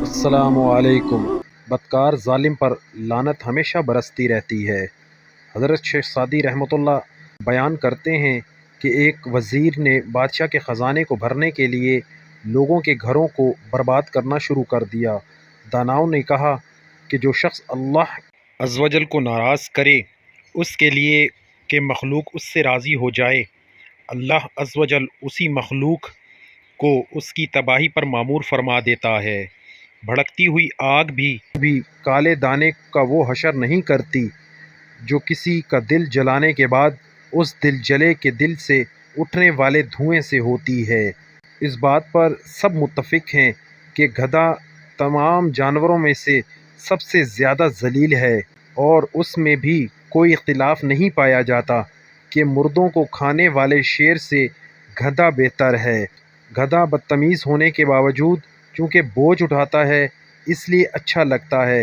السلام علیکم۔ بدکار ظالم پر لعنت ہمیشہ برستی رہتی ہے۔ حضرت شیخ سعدی رحمۃ اللہ بیان کرتے ہیں کہ ایک وزیر نے بادشاہ کے خزانے کو بھرنے کے لیے لوگوں کے گھروں کو برباد کرنا شروع کر دیا۔ داناؤں نے کہا کہ جو شخص اللہ عز و جل کو ناراض کرے اس کے لیے کہ مخلوق اس سے راضی ہو جائے، اللہ عز و جل اسی مخلوق کو اس کی تباہی پر مامور فرما دیتا ہے۔ بھڑکتی ہوئی آگ بھی کالے دانے کا وہ حشر نہیں کرتی جو کسی کا دل جلانے کے بعد اس دل جلے کے دل سے اٹھنے والے دھوئیں سے ہوتی ہے۔ اس بات پر سب متفق ہیں کہ گدھا تمام جانوروں میں سے سب سے زیادہ ذلیل ہے، اور اس میں بھی کوئی اختلاف نہیں پایا جاتا کہ مردوں کو کھانے والے شیر سے گدھا بہتر ہے۔ گدھا بدتمیز ہونے کے باوجود چونکہ بوجھ اٹھاتا ہے اس لیے اچھا لگتا ہے،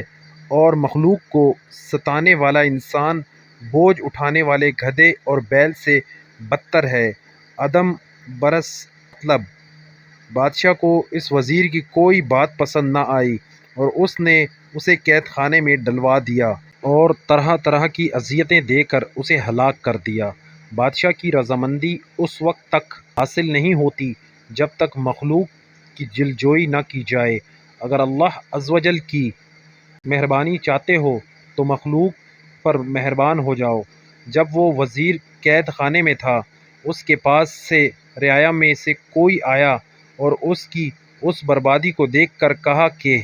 اور مخلوق کو ستانے والا انسان بوجھ اٹھانے والے گدھے اور بیل سے بدتر ہے۔ عدم برس مطلب بادشاہ کو اس وزیر کی کوئی بات پسند نہ آئی اور اس نے اسے قید خانے میں ڈلوا دیا اور طرح طرح کی اذیتیں دے کر اسے ہلاک کر دیا۔ بادشاہ کی رضامندی اس وقت تک حاصل نہیں ہوتی جب تک مخلوق کی دلجوئی نہ کی جائے۔ اگر اللہ عز و جل کی مہربانی چاہتے ہو تو مخلوق پر مہربان ہو جاؤ۔ جب وہ وزیر قید خانے میں تھا، اس کے پاس سے رعایا میں سے کوئی آیا اور اس کی اس بربادی کو دیکھ کر کہا کہ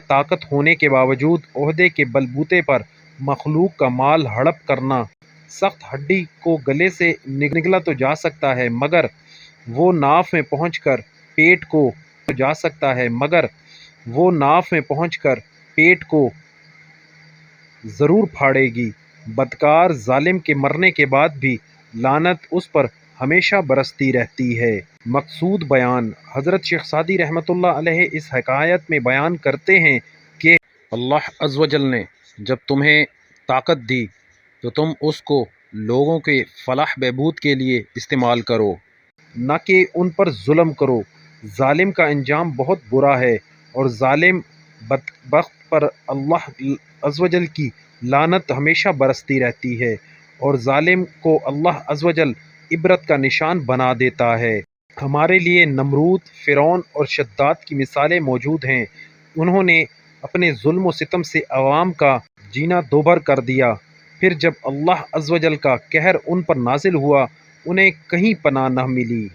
طاقت ہونے کے باوجود عہدے کے بل بوتے پر مخلوق کا مال ہڑپ کرنا سخت ہڈی کو گلے سے نگلا تو جا سکتا ہے مگر وہ ناف میں پہنچ کر پیٹ کو ضرور پھاڑے گی۔ بدکار ظالم کے مرنے کے بعد بھی لعنت اس پر ہمیشہ برستی رہتی ہے۔ مقصود بیان: حضرت شیخ سعدی رحمۃ اللہ علیہ اس حکایت میں بیان کرتے ہیں کہ اللہ عز و جل نے جب تمہیں طاقت دی تو تم اس کو لوگوں کے فلاح بہبود کے لیے استعمال کرو، نہ کہ ان پر ظلم کرو۔ ظالم کا انجام بہت برا ہے، اور ظالم بدبخت پر اللہ عز و جل کی لعنت ہمیشہ برستی رہتی ہے، اور ظالم کو اللہ عز و جل عبرت کا نشان بنا دیتا ہے۔ ہمارے لیے نمرود، فرعون اور شداد کی مثالیں موجود ہیں۔ انہوں نے اپنے ظلم و ستم سے عوام کا جینا دوبھر کر دیا، پھر جب اللہ عز و جل کا قہر ان پر نازل ہوا انہیں کہیں پناہ نہ ملی۔